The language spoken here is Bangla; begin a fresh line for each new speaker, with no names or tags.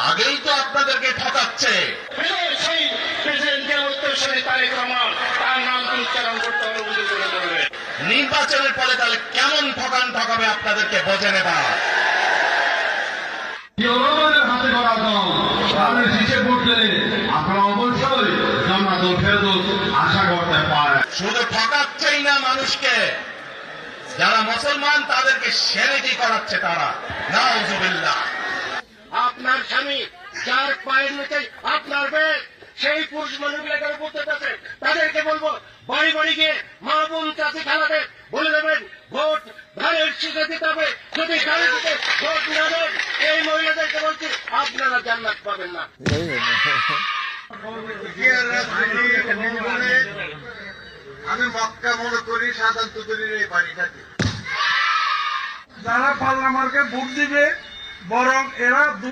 আগেই তো আপনাদেরকে ঠকাচ্ছে।
সেই প্রেসিডেন্টের উত্তরসূরি তারেক রহমান, তার নাম উচ্চারণ করতে হবে উজু করে বলবে।
নির্বাচনের পরে তাহলে কেমন ঠকাবে আপনাদেরকে বোঝে নেবা।
জনগণের হাতে গড়া দল তাদের শীষে ভোটে আপনারা অবশ্যই জান্নাতুল ফেরদৌস আশা করতে পারেন।
শুধু ঠকাচ্ছেই না মানুষকে, যারা মুসলমান তাদেরকে সেরেকি করাচ্ছে তারা। নাউজুবিল্লাহ।
আপনার স্বামী যার পায়ের নিচে আপনার বেদ, সেই পুরুষ মানুষগুলোকে বলতে চাচ্ছে, তাদেরকে বলবো বাড়ি বাড়ি গিয়ে মা বোন চাচি খালাদের বলে দেবেন ভোট ধানের শীষে দিতে হবে। যদি ধানের শীষে ভোট না দেন, এই মহিলাদেরকে বলছি আপনারা জান্নাত পাবেন না।
আমি মক্কা মনে করি সাধারণ তুতুরির এই বাড়িটাকে
যারা পাল্লামারকে ভোট দিবে বরং এরা